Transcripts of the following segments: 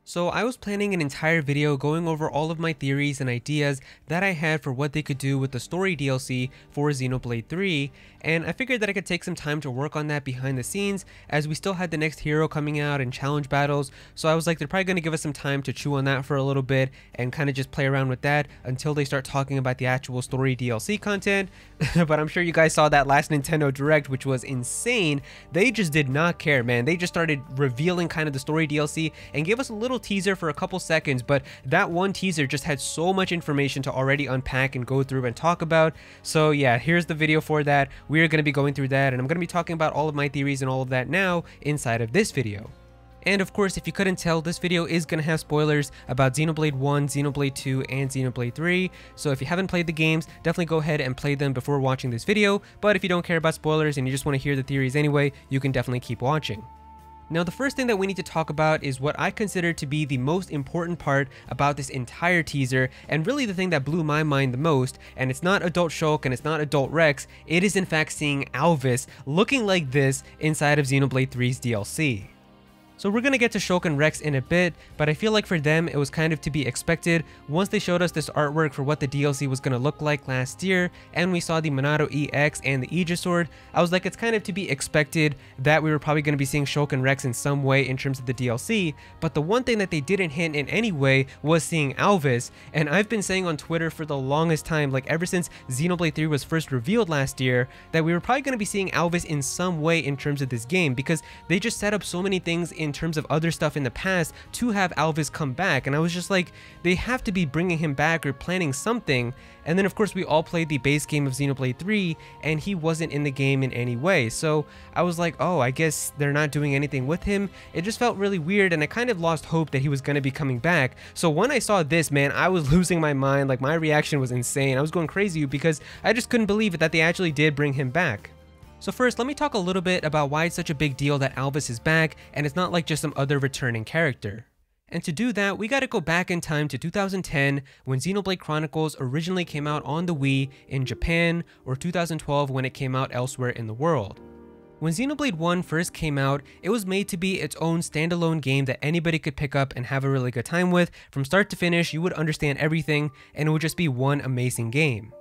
So I was planning an entire video going over all of my theories and ideas that I had for what they could do with the story DLC for Xenoblade 3, and I figured that I could take some time to work on that behind the scenes as we still had the next hero coming out and challenge battles. So I was like, they're probably going to give us some time to chew on that for a little bit and kind of just play around with that until they start talking about the actual story DLC content. But I'm sure you guys saw that last Nintendo Direct, which was insane. They just did not care, man. They just started revealing kind of the story DLC and gave us a little teaser for a couple seconds, but that one teaser just had so much information to already unpack and go through and talk about. So yeah, here's the video for that. We're going to be going through that, and I'm going to be talking about all of my theories and all of that now inside of this video. And of course, if you couldn't tell, this video is going to have spoilers about Xenoblade 1, Xenoblade 2, and Xenoblade 3. So if you haven't played the games, definitely go ahead and play them before watching this video. But if you don't care about spoilers and you just want to hear the theories anyway, you can definitely keep watching. Now, the first thing that we need to talk about is what I consider to be the most important part about this entire teaser, and really the thing that blew my mind the most, and it's not Adult Shulk and it's not Adult Rex, it is in fact seeing Alvis looking like this inside of Xenoblade 3's DLC. So we're gonna get to Shulk and Rex in a bit, but I feel like for them it was kind of to be expected once they showed us this artwork for what the DLC was gonna look like last year, and we saw the Monado EX and the Aegis Sword. I was like, it's kind of to be expected that we were probably gonna be seeing Shulk and Rex in some way in terms of the DLC, but the one thing that they didn't hint in any way was seeing Alvis, and I've been saying on Twitter for the longest time, like ever since Xenoblade 3 was first revealed last year, that we were probably gonna be seeing Alvis in some way in terms of this game, because they just set up so many things in terms of other stuff in the past to have Alvis come back, and I was just like, they have to be bringing him back or planning something. And then of course we all played the base game of Xenoblade 3 and he wasn't in the game in any way, so I was like, oh, I guess they're not doing anything with him. It just felt really weird, and I kind of lost hope that he was going to be coming back. So when I saw this, man, I was losing my mind. Like, my reaction was insane. I was going crazy because I just couldn't believe it that they actually did bring him back. So first, let me talk a little bit about why it's such a big deal that Alvis is back, and it's not like just some other returning character. And to do that, we gotta go back in time to 2010 when Xenoblade Chronicles originally came out on the Wii in Japan, or 2012 when it came out elsewhere in the world. When Xenoblade 1 first came out, it was made to be its own standalone game that anybody could pick up and have a really good time with. From start to finish, you would understand everything, and it would just be one amazing game.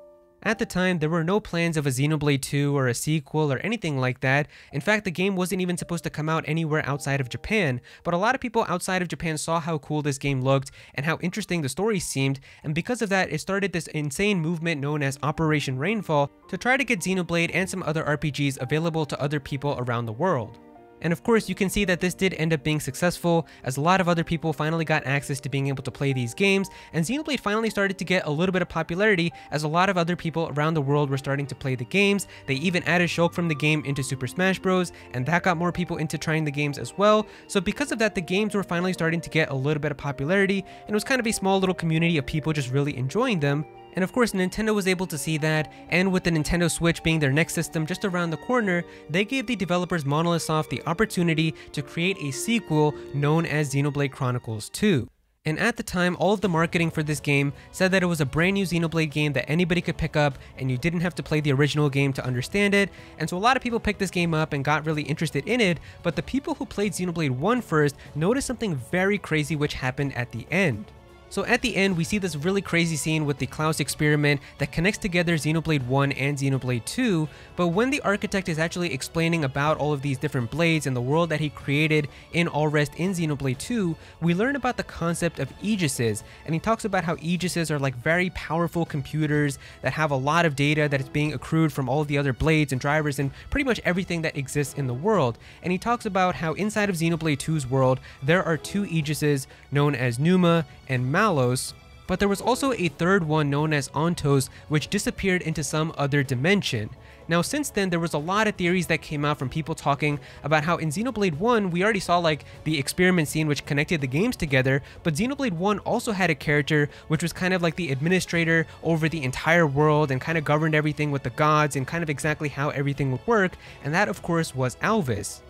At the time, there were no plans of a Xenoblade 2 or a sequel or anything like that. In fact, the game wasn't even supposed to come out anywhere outside of Japan, but a lot of people outside of Japan saw how cool this game looked and how interesting the story seemed, and because of that, it started this insane movement known as Operation Rainfall to try to get Xenoblade and some other RPGs available to other people around the world. And of course, you can see that this did end up being successful, as a lot of other people finally got access to being able to play these games, and Xenoblade finally started to get a little bit of popularity as a lot of other people around the world were starting to play the games. They even added Shulk from the game into Super Smash Bros, and that got more people into trying the games as well. So because of that, the games were finally starting to get a little bit of popularity, and it was kind of a small little community of people just really enjoying them. And of course, Nintendo was able to see that, and with the Nintendo Switch being their next system just around the corner, they gave the developers Monolith Soft the opportunity to create a sequel known as Xenoblade Chronicles 2. And at the time, all of the marketing for this game said that it was a brand new Xenoblade game that anybody could pick up, and you didn't have to play the original game to understand it. And so a lot of people picked this game up and got really interested in it, but the people who played Xenoblade 1 first noticed something very crazy which happened at the end. So at the end, we see this really crazy scene with the Klaus experiment that connects together Xenoblade 1 and Xenoblade 2, but when the architect is actually explaining about all of these different blades and the world that he created in All Rest in Xenoblade 2, we learn about the concept of Aegises, and he talks about how Aegises are like very powerful computers that have a lot of data that is being accrued from all of the other blades and drivers and pretty much everything that exists in the world. And he talks about how inside of Xenoblade 2's world, there are two Aegises known as Numa and Malos, but there was also a third one known as Ontos, which disappeared into some other dimension. Now, since then, there was a lot of theories that came out from people talking about how in Xenoblade 1, we already saw like the experiment scene which connected the games together, but Xenoblade 1 also had a character which was kind of like the administrator over the entire world and kind of governed everything with the gods and kind of exactly how everything would work, and that of course was Alvis.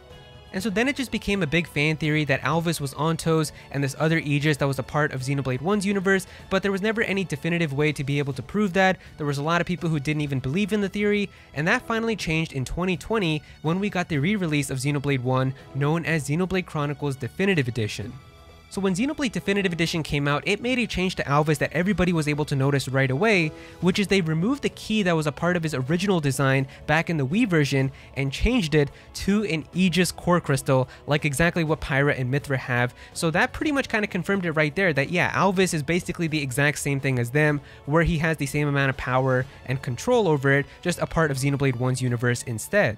And so then it just became a big fan theory that Alvis was Ontos and this other Aegis that was a part of Xenoblade 1's universe, but there was never any definitive way to be able to prove that. There was a lot of people who didn't even believe in the theory, and that finally changed in 2020 when we got the re-release of Xenoblade 1 known as Xenoblade Chronicles Definitive Edition. So when Xenoblade Definitive Edition came out, it made a change to Alvis that everybody was able to notice right away, which is they removed the key that was a part of his original design back in the Wii version and changed it to an Aegis core crystal, like exactly what Pyra and Mithra have. So that pretty much kind of confirmed it right there that yeah, Alvis is basically the exact same thing as them, where he has the same amount of power and control over it, just a part of Xenoblade 1's universe instead.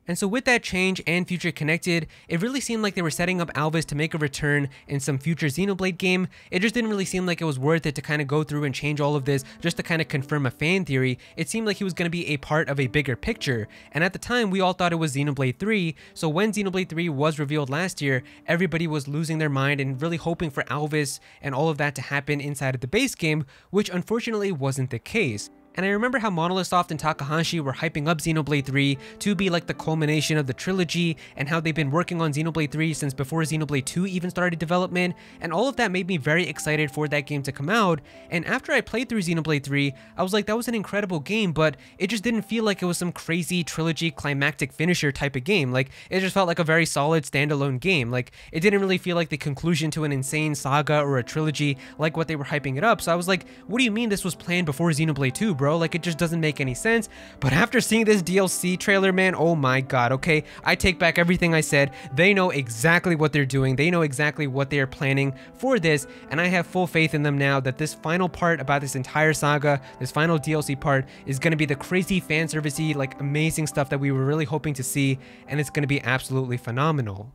And so with that change and Future Connected, it really seemed like they were setting up Alvis to make a return in some future Xenoblade game. It just didn't really seem like it was worth it to kind of go through and change all of this just to kind of confirm a fan theory. It seemed like he was going to be a part of a bigger picture. And at the time, we all thought it was Xenoblade 3. So when Xenoblade 3 was revealed last year, everybody was losing their mind and really hoping for Alvis and all of that to happen inside of the base game, which unfortunately wasn't the case. And I remember how Monolith Soft and Takahashi were hyping up Xenoblade 3 to be like the culmination of the trilogy, and how they've been working on Xenoblade 3 since before Xenoblade 2 even started development, and all of that made me very excited for that game to come out. And after I played through Xenoblade 3, I was like, that was an incredible game, but it just didn't feel like it was some crazy trilogy climactic finisher type of game. Like, it just felt like a very solid standalone game. Like, it didn't really feel like the conclusion to an insane saga or a trilogy like what they were hyping it up. So I was like, what do you mean this was planned before Xenoblade 2, bro? Like, it just doesn't make any sense. But after seeing this DLC trailer, man, oh my god, okay, I take back everything I said. They know exactly what they're doing. They know exactly what they are planning for this, and I have full faith in them now that this final part about this entire saga, this final DLC part, is going to be the crazy fan servicey, like amazing stuff that we were really hoping to see, and it's going to be absolutely phenomenal.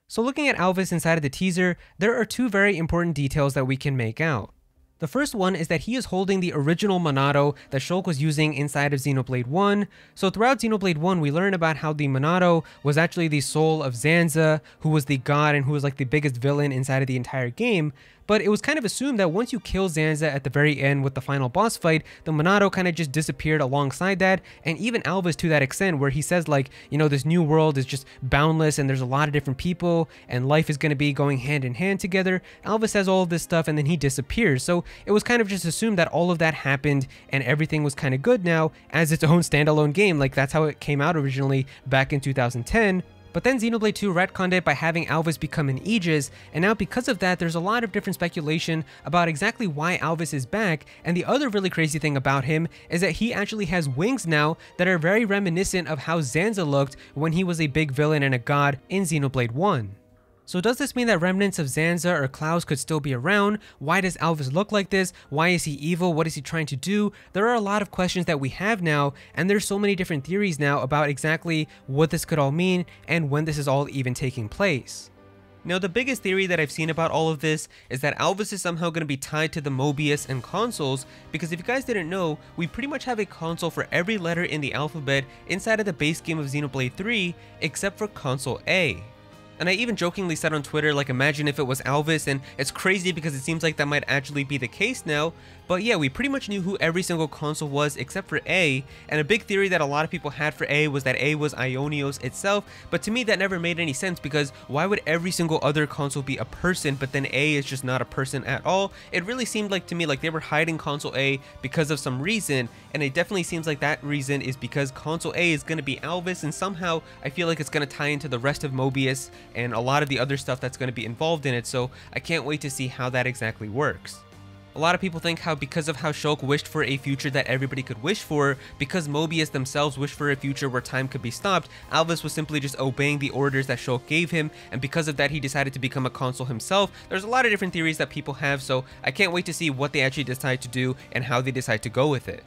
So looking at Alvis inside of the teaser, there are two very important details that we can make out. The first one is that he is holding the original Monado that Shulk was using inside of Xenoblade 1. So throughout Xenoblade 1, we learn about how the Monado was actually the soul of Zanza, who was the god and who was like the biggest villain inside of the entire game. But it was kind of assumed that once you kill Zanza at the very end with the final boss fight, the Monado kind of just disappeared alongside that, and even Alvis to that extent, where he says like, you know, this new world is just boundless and there's a lot of different people and life is going to be going hand in hand together. Alvis says all of this stuff and then he disappears. So it was kind of just assumed that all of that happened and everything was kind of good now as its own standalone game. Like, that's how it came out originally back in 2010. But then Xenoblade 2 retconned it by having Alvis become an Aegis, and now because of that, there's a lot of different speculation about exactly why Alvis is back, and the other really crazy thing about him is that he actually has wings now that are very reminiscent of how Zanza looked when he was a big villain and a god in Xenoblade 1. So does this mean that remnants of Zanza or Clouds could still be around? Why does Alvis look like this? Why is he evil? What is he trying to do? There are a lot of questions that we have now, and there's so many different theories now about exactly what this could all mean and when this is all even taking place. Now, the biggest theory that I've seen about all of this is that Alvis is somehow going to be tied to the Mobius and consoles, because if you guys didn't know, we pretty much have a console for every letter in the alphabet inside of the base game of Xenoblade 3, except for console A. And I even jokingly said on Twitter, like, imagine if it was Alvis, and it's crazy because it seems like that might actually be the case now. But yeah, we pretty much knew who every single console was except for A, and a big theory that a lot of people had for A was that A was Ionios itself, but to me that never made any sense, because why would every single other console be a person, but then A is just not a person at all? It really seemed like to me like they were hiding console A because of some reason, and it definitely seems like that reason is because console A is going to be Alvis, and somehow I feel like it's going to tie into the rest of Mobius and a lot of the other stuff that's going to be involved in it, so I can't wait to see how that exactly works. A lot of people think how because of how Shulk wished for a future that everybody could wish for, because Mobius themselves wished for a future where time could be stopped, Alvis was simply just obeying the orders that Shulk gave him, and because of that he decided to become a console himself. There's a lot of different theories that people have, so I can't wait to see what they actually decide to do and how they decide to go with it.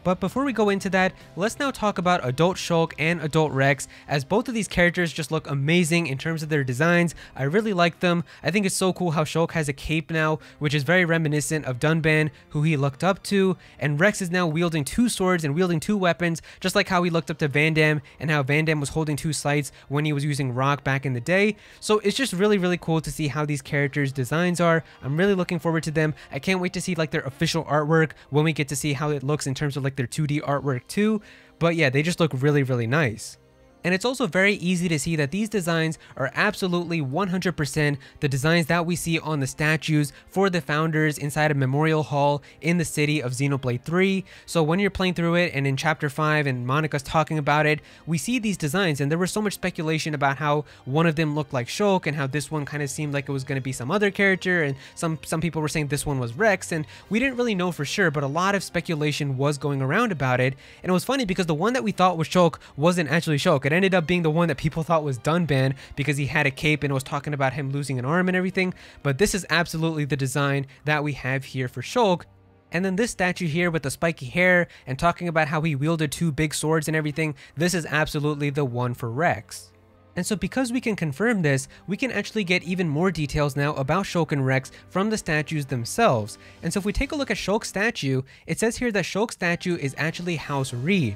But before we go into that, let's now talk about Adult Shulk and Adult Rex, as both of these characters just look amazing in terms of their designs. I really like them. I think it's so cool how Shulk has a cape now, which is very reminiscent of Dunban, who he looked up to, and Rex is now wielding two swords and wielding two weapons, just like how he looked up to Van Damme and how Van Damme was holding two scythes when he was using Rock back in the day. So it's just really cool to see how these characters' designs are. I'm really looking forward to them. I can't wait to see like their official artwork when we get to see how it looks in terms of like their 2D artwork too. But yeah, they just look really nice. And it's also very easy to see that these designs are absolutely 100% the designs that we see on the statues for the founders inside a memorial hall in the city of Xenoblade 3. So when you're playing through it and in chapter 5 and Monika's talking about it, we see these designs, and there was so much speculation about how one of them looked like Shulk and how this one kind of seemed like it was going to be some other character, and some people were saying this one was Rex, and we didn't really know for sure, but a lot of speculation was going around about it. And it was funny because the one that we thought was Shulk wasn't actually Shulk. It ended up being the one that people thought was Dunban because he had a cape and it was talking about him losing an arm and everything. But this is absolutely the design that we have here for Shulk. And then this statue here with the spiky hair and talking about how he wielded 2 big swords and everything, this is absolutely the one for Rex. And so because we can confirm this, we can actually get even more details now about Shulk and Rex from the statues themselves. And so if we take a look at Shulk's statue, it says here that Shulk's statue is actually House Reed.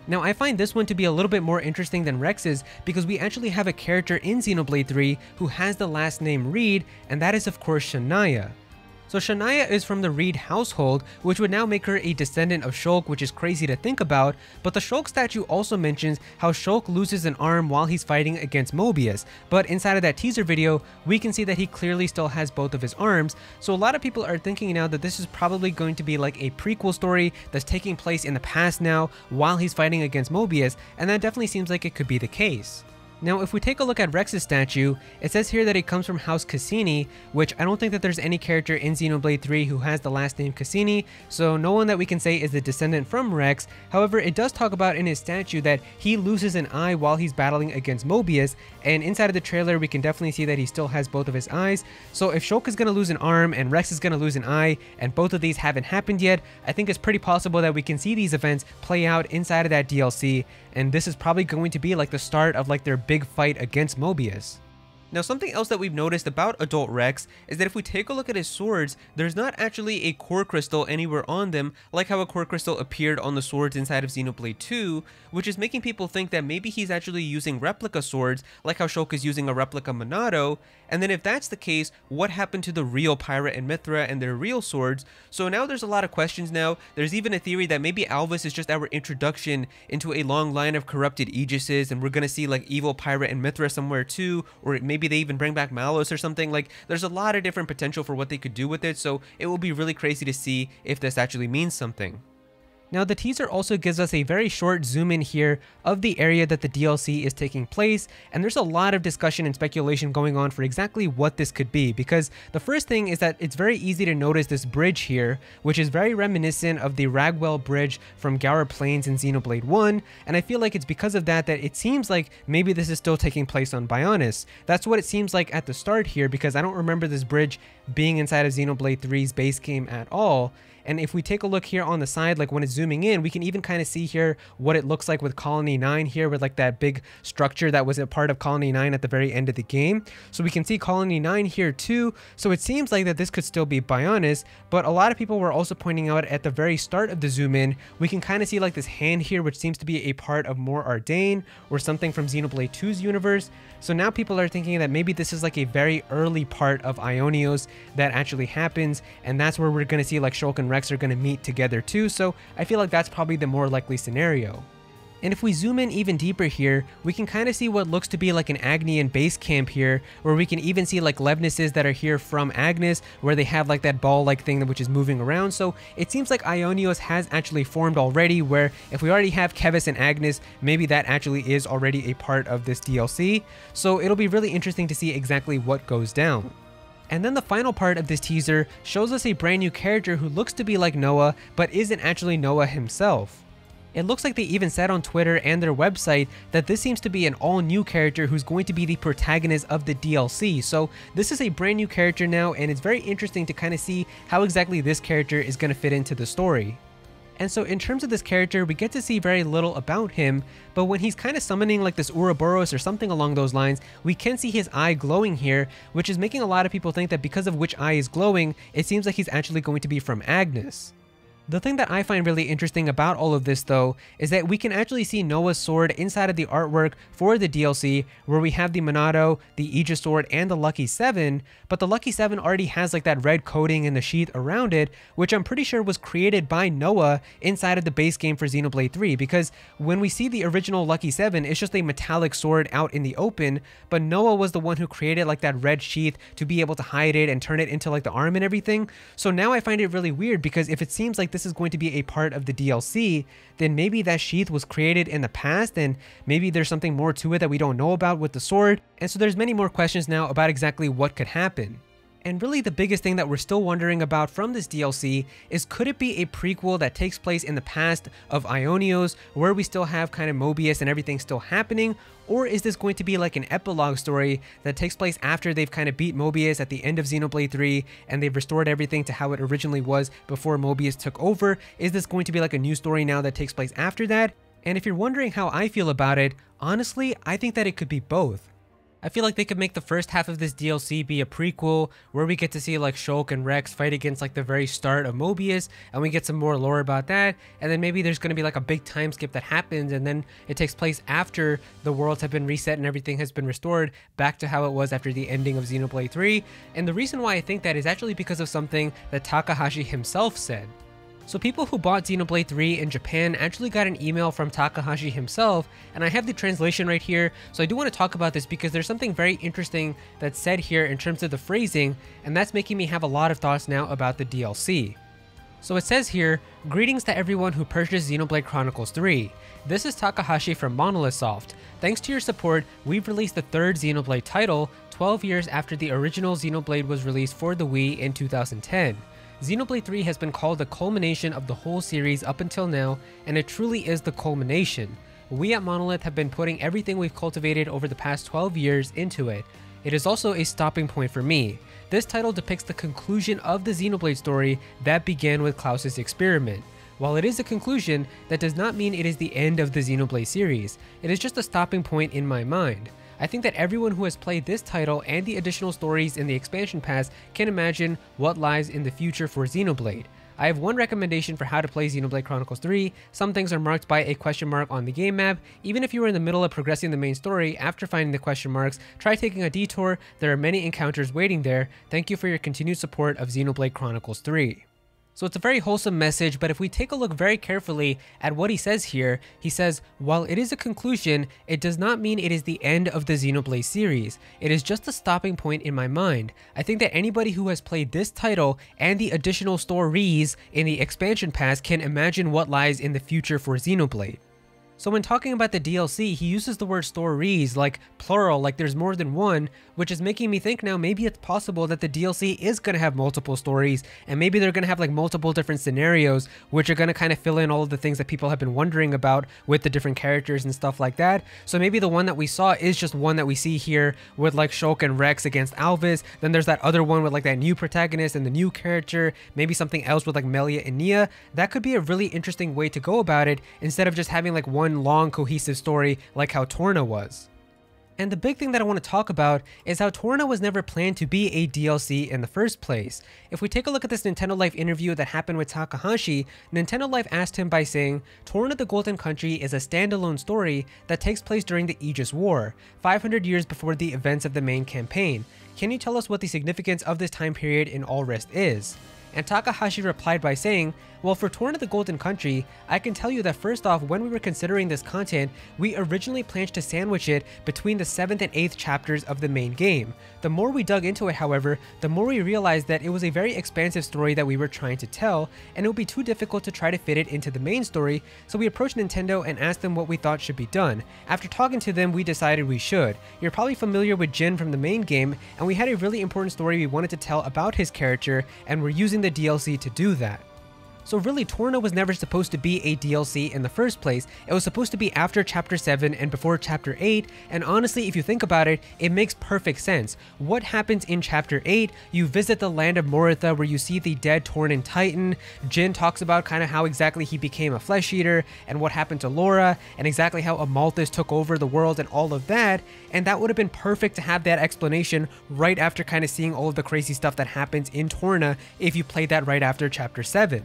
Now I find this one to be a little bit more interesting than Rex's because we actually have a character in Xenoblade 3 who has the last name Reed, and that is of course Shania. So Shania is from the Reed household, which would now make her a descendant of Shulk, which is crazy to think about, but the Shulk statue also mentions how Shulk loses an arm while he's fighting against Mobius, but inside of that teaser video, we can see that he clearly still has both of his arms, so a lot of people are thinking now that this is probably going to be like a prequel story that's taking place in the past now while he's fighting against Mobius, and that definitely seems like it could be the case. Now, if we take a look at Rex's statue, it says here that it comes from House Cassini, which I don't think that there's any character in Xenoblade 3 who has the last name Cassini, so no one that we can say is a descendant from Rex. However, it does talk about in his statue that he loses an eye while he's battling against Mobius, and inside of the trailer we can definitely see that he still has both of his eyes. So if Shulk is going to lose an arm and Rex is going to lose an eye, and both of these haven't happened yet, I think it's pretty possible that we can see these events play out inside of that DLC, and this is probably going to be like the start of like their big fight against Mobius. Now, something else that we've noticed about adult Rex is that if we take a look at his swords, there's not actually a core crystal anywhere on them, like how a core crystal appeared on the swords inside of Xenoblade 2, which is making people think that maybe he's actually using replica swords, like how Shulk is using a replica Monado. And then if that's the case, what happened to the real Pyra and Mithra and their real swords? So now there's a lot of questions now. There's even a theory that maybe Alvis is just our introduction into a long line of corrupted Aegises, and we're gonna see like evil Pyra and Mithra somewhere too, or maybe they even bring back Malos or something. Like, there's a lot of different potential for what they could do with it, so it will be really crazy to see if this actually means something. Now, the teaser also gives us a very short zoom in here of the area that the DLC is taking place, and there's a lot of discussion and speculation going on for exactly what this could be, because the first thing is that it's very easy to notice this bridge here, which is very reminiscent of the Ragwell Bridge from Gower Plains in Xenoblade 1, and I feel like it's because of that it seems like maybe this is still taking place on Bionis. That's what it seems like at the start here, because I don't remember this bridge being inside of Xenoblade 3's base game at all. And if we take a look here on the side, like when it's zooming in, we can even kind of see here what it looks like with Colony 9 here, with like that big structure that was a part of Colony 9 at the very end of the game. So we can see Colony 9 here too. So it seems like that this could still be Bionis, but a lot of people were also pointing out at the very start of the zoom in, we can kind of see like this hand here, which seems to be a part of More Ardain or something from Xenoblade 2's universe. So now people are thinking that maybe this is like a very early part of Ionios that actually happens, and that's where we're going to see like Shulk and Rex are going to meet together too, so I feel like that's probably the more likely scenario. And if we zoom in even deeper here, we can kind of see what looks to be like an Agnian base camp here, where we can even see like Levnises that are here from Agnes, where they have like that ball-like thing which is moving around. So it seems like Ionios has actually formed already, where if we already have Kevis and Agnes, maybe that actually is already a part of this DLC. So it'll be really interesting to see exactly what goes down. And then the final part of this teaser shows us a brand new character who looks to be like Noah, but isn't actually Noah himself. It looks like they even said on Twitter and their website that this seems to be an all-new character who's going to be the protagonist of the DLC. So this is a brand new character now, and it's very interesting to kind of see how exactly this character is going to fit into the story. And so in terms of this character, we get to see very little about him, but when he's kind of summoning like this Ouroboros or something along those lines, we can see his eye glowing here, which is making a lot of people think that because of which eye is glowing, it seems like he's actually going to be from Agnes. The thing that I find really interesting about all of this though is that we can actually see Noah's sword inside of the artwork for the DLC, where we have the Monado, the Aegis sword, and the Lucky 7, but the Lucky 7 already has like that red coating in the sheath around it, which I'm pretty sure was created by Noah inside of the base game for Xenoblade 3, because when we see the original Lucky 7, it's just a metallic sword out in the open, but Noah was the one who created like that red sheath to be able to hide it and turn it into like the arm and everything. So now I find it really weird, because if it seems like this is going to be a part of the DLC, then maybe that sheath was created in the past, and maybe there's something more to it that we don't know about with the sword. And so there's many more questions now about exactly what could happen. And really the biggest thing that we're still wondering about from this DLC is, could it be a prequel that takes place in the past of Ionios, where we still have kind of Mobius and everything still happening? Or is this going to be like an epilogue story that takes place after they've kind of beat Mobius at the end of Xenoblade 3 and they've restored everything to how it originally was before Mobius took over? Is this going to be like a new story now that takes place after that? And if you're wondering how I feel about it, honestly, I think that it could be both. I feel like they could make the first half of this DLC be a prequel where we get to see like Shulk and Rex fight against like the very start of Mobius, and we get some more lore about that, and then maybe there's going to be like a big time skip that happens, and then it takes place after the worlds have been reset and everything has been restored back to how it was after the ending of Xenoblade 3. And the reason why I think that is actually because of something that Takahashi himself said. So people who bought Xenoblade 3 in Japan actually got an email from Takahashi himself, and I have the translation right here, so I do want to talk about this because there's something very interesting that's said here in terms of the phrasing, and that's making me have a lot of thoughts now about the DLC. So it says here, "Greetings to everyone who purchased Xenoblade Chronicles 3. This is Takahashi from Monolith Soft. Thanks to your support, we've released the third Xenoblade title, 12 years after the original Xenoblade was released for the Wii in 2010. Xenoblade 3 has been called the culmination of the whole series up until now, and it truly is the culmination. We at Monolith have been putting everything we've cultivated over the past 12 years into it. It is also a stopping point for me. This title depicts the conclusion of the Xenoblade story that began with Klaus's experiment. While it is a conclusion, that does not mean it is the end of the Xenoblade series. It is just a stopping point in my mind. I think that everyone who has played this title and the additional stories in the expansion pass can imagine what lies in the future for Xenoblade. I have one recommendation for how to play Xenoblade Chronicles 3. Some things are marked by a question mark on the game map. Even if you are in the middle of progressing the main story, after finding the question marks, try taking a detour. There are many encounters waiting there. Thank you for your continued support of Xenoblade Chronicles 3. So it's a very wholesome message, but if we take a look very carefully at what he says here, he says, while it is a conclusion, it does not mean it is the end of the Xenoblade series. It is just a stopping point in my mind. I think that anybody who has played this title and the additional stories in the expansion pass can imagine what lies in the future for Xenoblade. So when talking about the DLC, he uses the word stories, like plural, like there's more than one, which is making me think now maybe it's possible that the DLC is going to have multiple stories, and maybe they're going to have like multiple different scenarios, which are going to kind of fill in all of the things that people have been wondering about with the different characters and stuff like that. So maybe the one that we saw is just one that we see here with like Shulk and Rex against Alvis. Then there's that other one with like that new protagonist and the new character, maybe something else with like Melia and Nia. That could be a really interesting way to go about it, instead of just having like one long cohesive story like how Torna was. And the big thing that I want to talk about is how Torna was never planned to be a DLC in the first place. If we take a look at this Nintendo Life interview that happened with Takahashi, Nintendo Life asked him by saying, Torna the Golden Country is a standalone story that takes place during the Aegis War, 500 years before the events of the main campaign. Can you tell us what the significance of this time period in All Rest is? And Takahashi replied by saying, well, for Torna the Golden Country, I can tell you that first off, when we were considering this content, we originally planned to sandwich it between the 7th and 8th chapters of the main game. The more we dug into it, however, the more we realized that it was a very expansive story that we were trying to tell, and it would be too difficult to try to fit it into the main story, so we approached Nintendo and asked them what we thought should be done. After talking to them, we decided we should. You're probably familiar with Jin from the main game, and we had a really important story we wanted to tell about his character, and we're using the DLC to do that. So really, Torna was never supposed to be a DLC in the first place. It was supposed to be after Chapter 7 and before Chapter 8, and honestly, if you think about it, it makes perfect sense. What happens in Chapter 8? You visit the land of Moritha where you see the dead Tornan Titan. Jin talks about kind of how exactly he became a flesh eater, and what happened to Laura, and exactly how Amalthus took over the world and all of that, and that would have been perfect to have that explanation right after kind of seeing all of the crazy stuff that happens in Torna if you played that right after Chapter 7.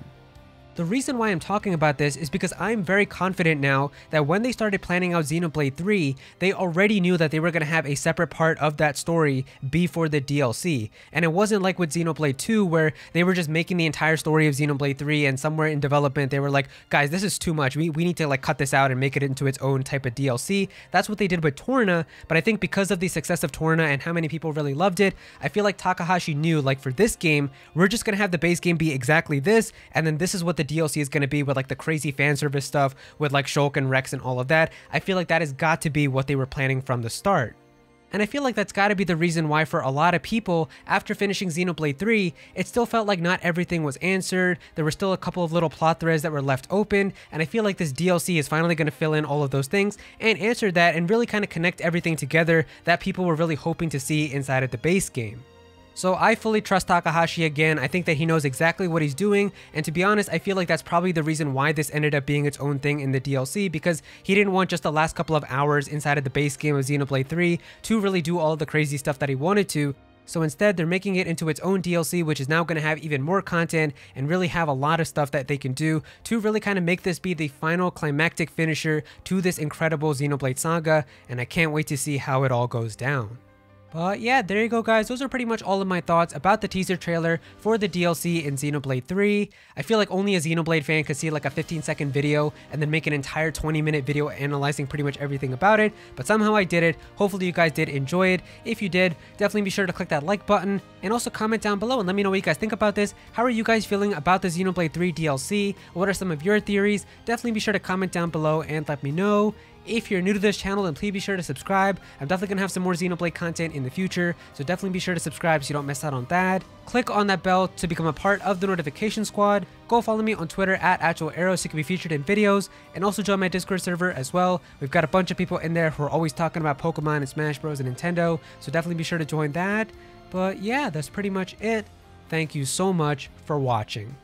The reason why I'm talking about this is because I'm very confident now that when they started planning out Xenoblade 3, they already knew that they were going to have a separate part of that story be for the DLC. And it wasn't like with Xenoblade 2 where they were just making the entire story of Xenoblade 3 and somewhere in development they were like, guys, this is too much. We need to like cut this out and make it into its own type of DLC. That's what they did with Torna, but I think because of the success of Torna and how many people really loved it, I feel like Takahashi knew like for this game, we're just going to have the base game be exactly this, and then this is what the DLC is going to be with like the crazy fan service stuff with like Shulk and Rex and all of that. I feel like that has got to be what they were planning from the start. And I feel like that's got to be the reason why for a lot of people, after finishing Xenoblade 3, it still felt like not everything was answered. There were still a couple of little plot threads that were left open, and I feel like this DLC is finally going to fill in all of those things and answer that and really kind of connect everything together that people were really hoping to see inside of the base game. So I fully trust Takahashi again. I think that he knows exactly what he's doing, and to be honest, I feel like that's probably the reason why this ended up being its own thing in the DLC, because he didn't want just the last couple of hours inside of the base game of Xenoblade 3 to really do all the crazy stuff that he wanted to. So instead, they're making it into its own DLC, which is now going to have even more content and really have a lot of stuff that they can do to really kind of make this be the final climactic finisher to this incredible Xenoblade saga, and I can't wait to see how it all goes down. But yeah, there you go guys, those are pretty much all of my thoughts about the teaser trailer for the DLC in Xenoblade 3. I feel like only a Xenoblade fan could see like a 15-second video and then make an entire 20-minute video analyzing pretty much everything about it, but somehow I did it. Hopefully you guys did enjoy it. If you did, definitely be sure to click that like button and also comment down below and let me know what you guys think about this. How are you guys feeling about the Xenoblade 3 DLC? What are some of your theories? Definitely be sure to comment down below and let me know. If you're new to this channel, then please be sure to subscribe. I'm definitely going to have some more Xenoblade content in the future, so definitely be sure to subscribe so you don't miss out on that. Click on that bell to become a part of the notification squad. Go follow me on Twitter at Aero so you can be featured in videos, and also join my Discord server as well. We've got a bunch of people in there who are always talking about Pokemon and Smash Bros and Nintendo, so definitely be sure to join that. But yeah, that's pretty much it. Thank you so much for watching.